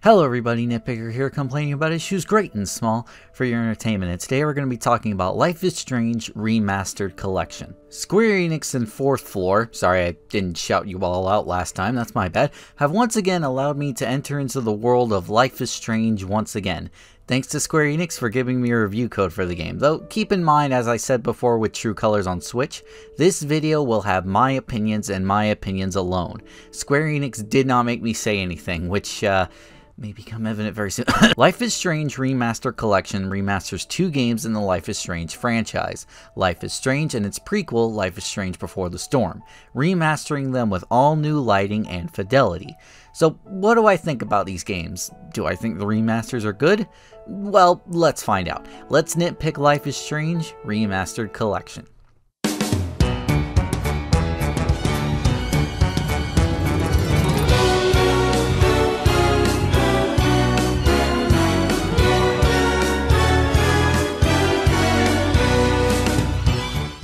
Hello everybody, NitPicker here, complaining about issues great and small for your entertainment, and today we're going to be talking about Life is Strange Remastered Collection. Square Enix and Fourth Floor, sorry I didn't shout you all out last time, that's my bad, have once again allowed me to enter into the world of Life is Strange once again. Thanks to Square Enix for giving me a review code for the game, though keep in mind, as I said before with True Colors on Switch, this video will have my opinions and my opinions alone. Square Enix did not make me say anything, which may become evident very soon. Life is Strange Remastered Collection remasters two games in the Life is Strange franchise, Life is Strange and its prequel, Life is Strange Before the Storm, remastering them with all new lighting and fidelity. So what do I think about these games? Do I think the remasters are good? Well, let's find out. Let's nitpick Life is Strange Remastered Collection.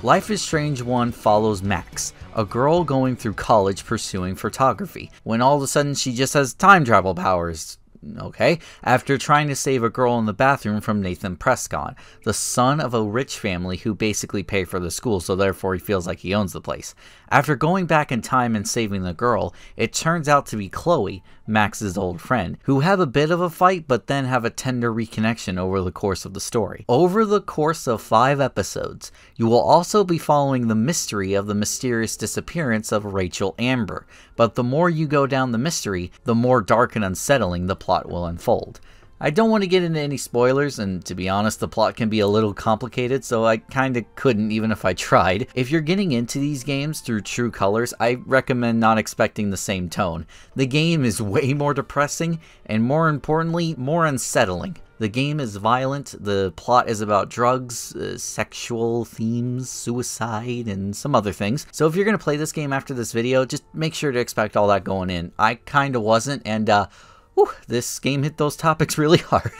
Life is Strange 1 follows Max, a girl going through college pursuing photography, when all of a sudden she just has time travel powers. Okay, after trying to save a girl in the bathroom from Nathan Prescott, the son of a rich family who basically pay for the school, so therefore he feels like he owns the place. After going back in time and saving the girl, it turns out to be Chloe, Max's old friend, who have a bit of a fight but then have a tender reconnection over the course of the story. Over the course of 5 episodes, you will also be following the mystery of the mysterious disappearance of Rachel Amber, but the more you go down the mystery, the more dark and unsettling the plot will unfold. I don't want to get into any spoilers, and to be honest, the plot can be a little complicated, so I kinda couldn't even if I tried. If you're getting into these games through True Colors, I recommend not expecting the same tone. The game is way more depressing, and more importantly, more unsettling. The game is violent, the plot is about drugs, sexual themes, suicide, and some other things. So if you're going to play this game after this video, just make sure to expect all that going in. I kinda wasn't, and whew, this game hit those topics really hard.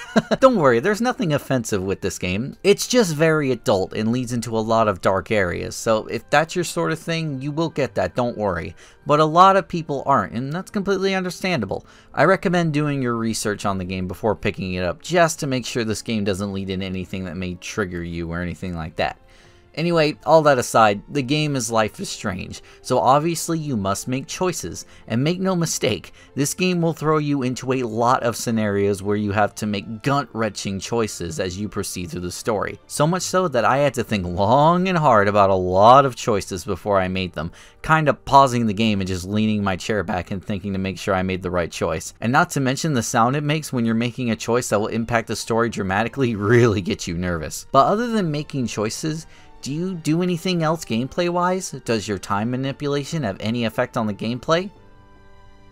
Don't worry, there's nothing offensive with this game. It's just very adult and leads into a lot of dark areas, so if that's your sort of thing, you will get that, don't worry. But a lot of people aren't, and that's completely understandable. I recommend doing your research on the game before picking it up, just to make sure this game doesn't lead into anything that may trigger you or anything like that. Anyway, all that aside, the game is Life is Strange, so obviously you must make choices, and make no mistake, this game will throw you into a lot of scenarios where you have to make gut-wrenching choices as you proceed through the story. So much so that I had to think long and hard about a lot of choices before I made them, kinda pausing the game and just leaning my chair back and thinking to make sure I made the right choice. And not to mention the sound it makes when you're making a choice that will impact the story dramatically really gets you nervous. But other than making choices, do you do anything else gameplay-wise? Does your time manipulation have any effect on the gameplay?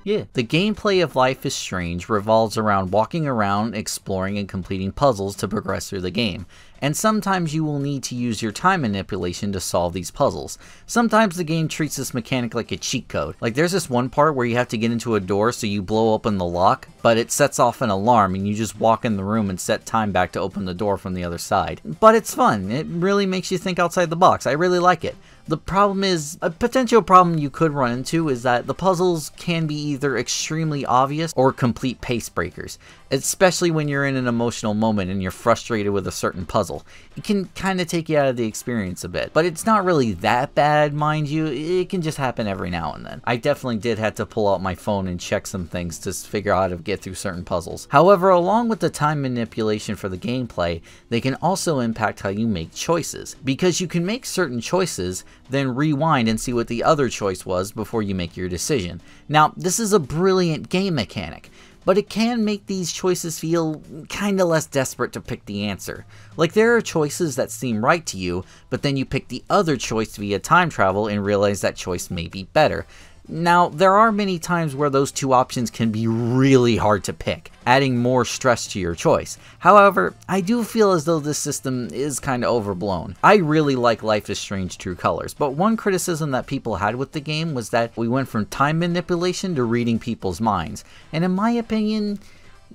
Yeah. The gameplay of Life is Strange revolves around walking around, exploring, and completing puzzles to progress through the game. And sometimes you will need to use your time manipulation to solve these puzzles. Sometimes the game treats this mechanic like a cheat code. Like there's this one part where you have to get into a door so you blow open the lock, but it sets off an alarm and you just walk in the room and set time back to open the door from the other side. But it's fun. It really makes you think outside the box. I really like it. The problem is, a potential problem you could run into is that the puzzles can be either extremely obvious or complete pace breakers, especially when you're in an emotional moment and you're frustrated with a certain puzzle. It can kind of take you out of the experience a bit, but it's not really that bad, mind you. It can just happen every now and then. I definitely did have to pull out my phone and check some things to figure out how to get through certain puzzles. However, along with the time manipulation for the gameplay, they can also impact how you make choices, because you can make certain choices, then rewind and see what the other choice was before you make your decision. Now, this is a brilliant game mechanic, but it can make these choices feel kinda less desperate to pick the answer. Like there are choices that seem right to you, but then you pick the other choice via time travel and realize that choice may be better. Now, there are many times where those two options can be really hard to pick, adding more stress to your choice. However, I do feel as though this system is kinda overblown. I really like Life is Strange True Colors, but one criticism that people had with the game was that we went from time manipulation to reading people's minds, and in my opinion,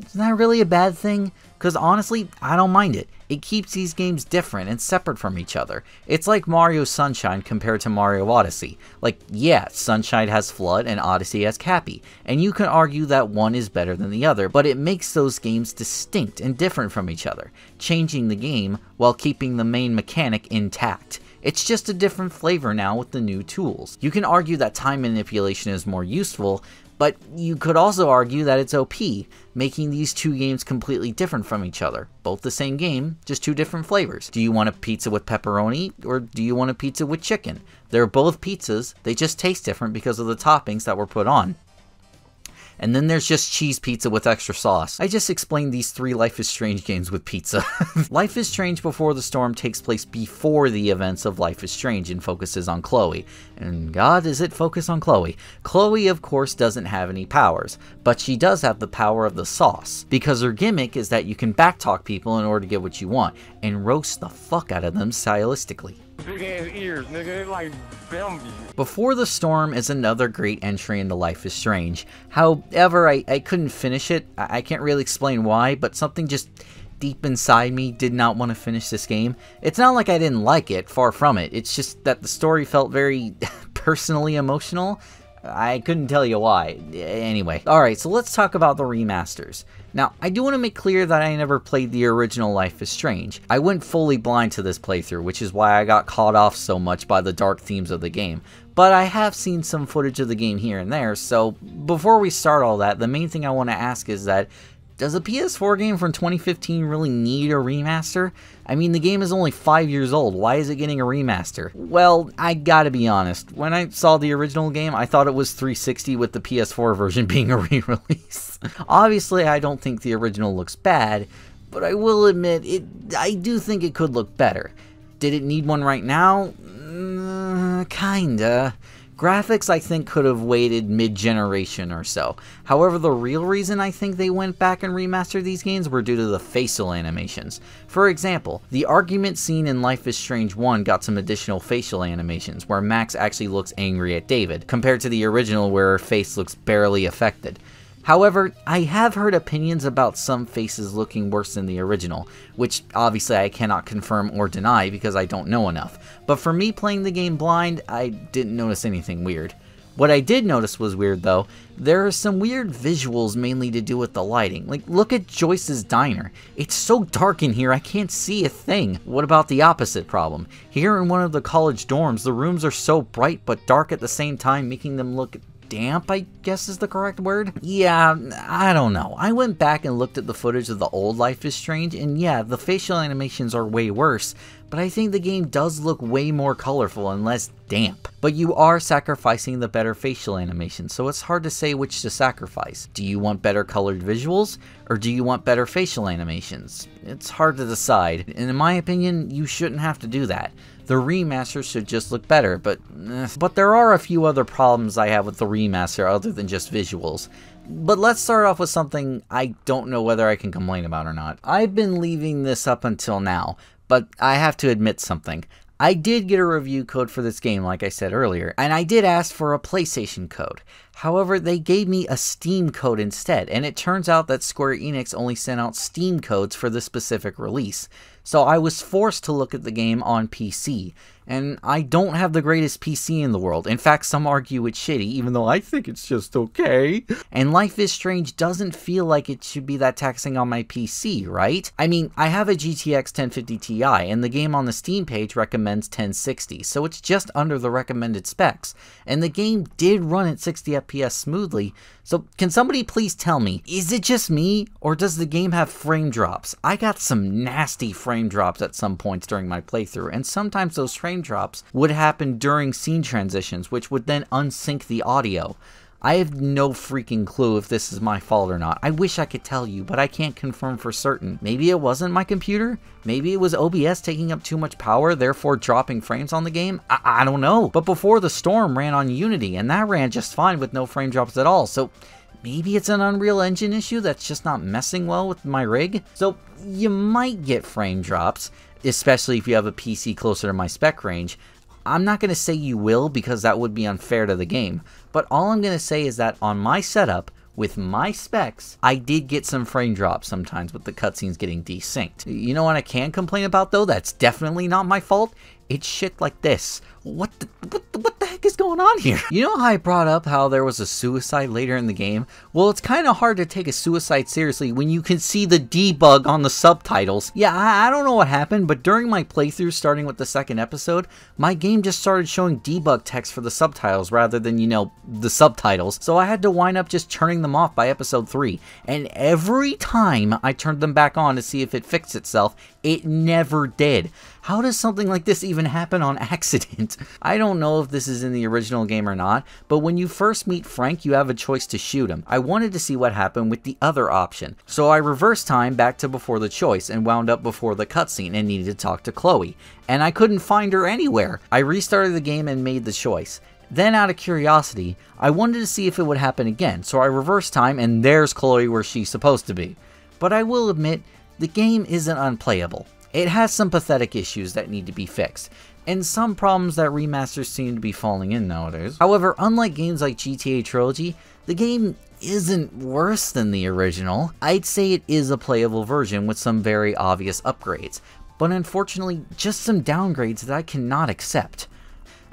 Is that really a bad thing? Because honestly, I don't mind it. It keeps these games different and separate from each other. It's like Mario Sunshine compared to Mario Odyssey. Like, yeah, Sunshine has FLUDD and Odyssey has Cappy, and you can argue that one is better than the other, but it makes those games distinct and different from each other, changing the game while keeping the main mechanic intact. It's just a different flavor now with the new tools. You can argue that time manipulation is more useful, but you could also argue that it's OP, making these two games completely different from each other. Both the same game, just two different flavors. Do you want a pizza with pepperoni, or do you want a pizza with chicken? They're both pizzas, they just taste different because of the toppings that were put on. And then there's just cheese pizza with extra sauce. I just explained these 3 Life is Strange games with pizza. Life is Strange Before the Storm takes place before the events of Life is Strange and focuses on Chloe. And God, does it focus on Chloe? Chloe, of course, doesn't have any powers, but she does have the power of the sauce, because her gimmick is that you can backtalk people in order to get what you want, and roast the fuck out of them stylistically. Big ass ears, nigga, like Bambi. Before the Storm is another great entry into Life is Strange. However, I couldn't finish it. I can't really explain why, but something just deep inside me did not want to finish this game. It's not like I didn't like it, far from it. It's just that the story felt very personally emotional. I couldn't tell you why. Anyway, alright, so let's talk about the remasters. Now, I do want to make clear that I never played the original Life is Strange. I went fully blind to this playthrough, which is why I got caught off so much by the dark themes of the game. But I have seen some footage of the game here and there, so before we start all that, the main thing I want to ask is that, does a PS4 game from 2015 really need a remaster? I mean, the game is only 5 years old. Why is it getting a remaster? Well, I gotta be honest. When I saw the original game, I thought it was 360 with the PS4 version being a re-release. Obviously, I don't think the original looks bad, but I will admit, I do think it could look better. Did it need one right now? Kinda. Graphics, I think, could have waited mid-generation or so. However, the real reason I think they went back and remastered these games were due to the facial animations. For example, the argument scene in Life is Strange 1 got some additional facial animations, where Max actually looks angry at David, compared to the original where her face looks barely affected. However, I have heard opinions about some faces looking worse than the original, which obviously I cannot confirm or deny because I don't know enough. But for me playing the game blind, I didn't notice anything weird. What I did notice was weird though. There are some weird visuals mainly to do with the lighting. Like, look at Joyce's diner. It's so dark in here I can't see a thing. What about the opposite problem? Here in one of the college dorms, the rooms are so bright but dark at the same time, making them look damp, I guess is the correct word? Yeah, I don't know. I went back and looked at the footage of the old Life is Strange, and yeah, the facial animations are way worse, but I think the game does look way more colorful and less damp. But you are sacrificing the better facial animations, so it's hard to say which to sacrifice. Do you want better colored visuals, or do you want better facial animations? It's hard to decide, and in my opinion, you shouldn't have to do that. The remaster should just look better, but there are a few other problems I have with the remaster other than just visuals. But let's start off with something I don't know whether I can complain about or not. I've been leaving this up until now, but I have to admit something. I did get a review code for this game, like I said earlier, and I did ask for a PlayStation code. However, they gave me a Steam code instead, and it turns out that Square Enix only sent out Steam codes for this specific release. So I was forced to look at the game on PC, and I don't have the greatest PC in the world. In fact, some argue it's shitty, even though I think it's just okay. And Life is Strange doesn't feel like it should be that taxing on my PC, right? I mean, I have a GTX 1050 Ti, and the game on the Steam page recommends 1060, so it's just under the recommended specs. And the game did run at 60 FPS smoothly, so can somebody please tell me, is it just me, or does the game have frame drops? I got some nasty frame drops at some points during my playthrough, and sometimes those frame drops would happen during scene transitions, which would then unsync the audio. I have no freaking clue if this is my fault or not. I wish I could tell you, but I can't confirm for certain. Maybe it wasn't my computer? Maybe it was OBS taking up too much power, therefore dropping frames on the game? I don't know. But Before the Storm ran on Unity, and that ran just fine with no frame drops at all, so maybe it's an Unreal Engine issue that's just not messing well with my rig? So you might get frame drops, especially if you have a PC closer to my spec range. I'm not going to say you will because that would be unfair to the game, but all I'm going to say is that on my setup, with my specs, I did get some frame drops sometimes with the cutscenes getting desynced. You know what I can complain about though? That's definitely not my fault. It's shit like this. What the heck is going on here? You know how I brought up how there was a suicide later in the game? Well, it's kind of hard to take a suicide seriously when you can see the debug on the subtitles. Yeah, I don't know what happened, but during my playthrough starting with the second episode, my game just started showing debug text for the subtitles rather than, you know, the subtitles. So I had to wind up just turning them off by episode 3. And every time I turned them back on to see if it fixed itself, it never did. How does something like this even happen on accident? I don't know if this is in the original game or not, but when you first meet Frank, you have a choice to shoot him. I wanted to see what happened with the other option, so I reversed time back to before the choice and wound up before the cutscene and needed to talk to Chloe, and I couldn't find her anywhere. I restarted the game and made the choice. Then out of curiosity, I wanted to see if it would happen again, so I reversed time and there's Chloe where she's supposed to be. But I will admit, the game isn't unplayable. It has some pathetic issues that need to be fixed, and some problems that remasters seem to be falling in nowadays. However, unlike games like GTA Trilogy, the game isn't worse than the original. I'd say it is a playable version with some very obvious upgrades, but unfortunately just some downgrades that I cannot accept.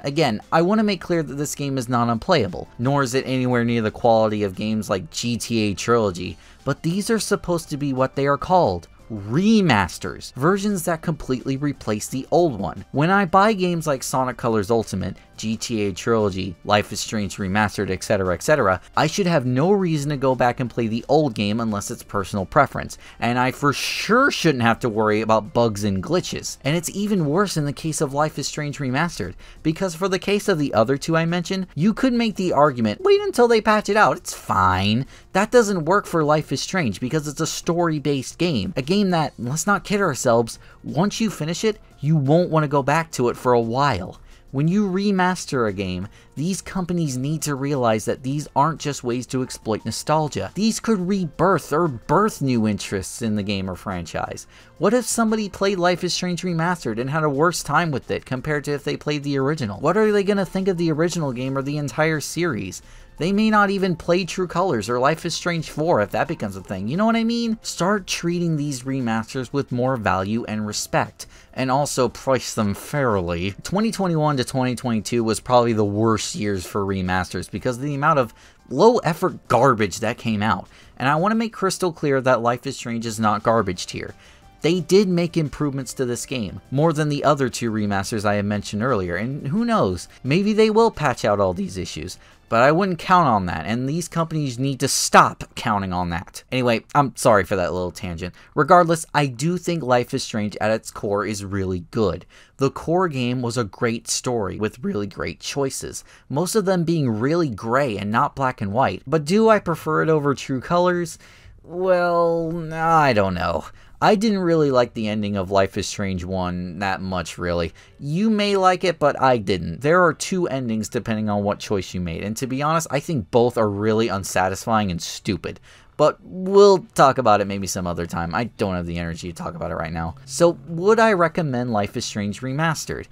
Again, I want to make clear that this game is not unplayable, nor is it anywhere near the quality of games like GTA Trilogy, but these are supposed to be what they are called. Remasters, versions that completely replace the old one. When I buy games like Sonic Colors Ultimate, GTA Trilogy, Life is Strange Remastered, etc., I should have no reason to go back and play the old game unless it's personal preference, and I for sure shouldn't have to worry about bugs and glitches. And it's even worse in the case of Life is Strange Remastered, because for the case of the other two I mentioned, you could make the argument, wait until they patch it out, it's fine. That doesn't work for Life is Strange because it's a story-based game, a game that, let's not kid ourselves, once you finish it, you won't want to go back to it for a while. When you remaster a game, these companies need to realize that these aren't just ways to exploit nostalgia. These could rebirth or birth new interests in the game or franchise. What if somebody played Life is Strange Remastered and had a worse time with it compared to if they played the original? What are they going to think of the original game or the entire series? They may not even play True Colors or Life is Strange 4 if that becomes a thing, you know what I mean? Start treating these remasters with more value and respect, and also price them fairly. 2021 to 2022 was probably the worst years for remasters because of the amount of low-effort garbage that came out, and I want to make crystal clear that Life is Strange is not garbage tier. They did make improvements to this game, more than the other two remasters I had mentioned earlier, and who knows, maybe they will patch out all these issues. But I wouldn't count on that, and these companies need to stop counting on that. Anyway, I'm sorry for that little tangent. Regardless, I do think Life is Strange at its core is really good. The core game was a great story with really great choices, most of them being really gray and not black and white. But do I prefer it over True Colors? Well, I don't know. I didn't really like the ending of Life is Strange 1 that much, really. You may like it, but I didn't. There are two endings depending on what choice you made, and to be honest, I think both are really unsatisfying and stupid. But we'll talk about it maybe some other time. I don't have the energy to talk about it right now. So, would I recommend Life is Strange Remastered?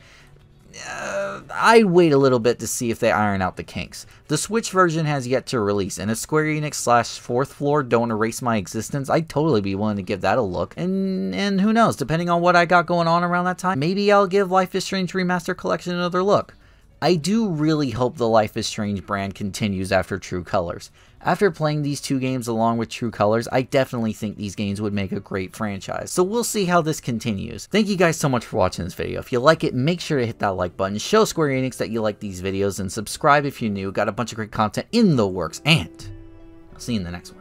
I'd wait a little bit to see if they iron out the kinks. The Switch version has yet to release, and if Square Enix / Fourth Floor don't erase my existence, I'd totally be willing to give that a look. And who knows, depending on what I got going on around that time, maybe I'll give Life is Strange Remastered Collection another look. I do really hope the Life is Strange brand continues after True Colors. After playing these two games along with True Colors, I definitely think these games would make a great franchise. So we'll see how this continues. Thank you guys so much for watching this video. If you like it, make sure to hit that like button, show Square Enix that you like these videos, and subscribe if you're new. Got a bunch of great content in the works, and I'll see you in the next one.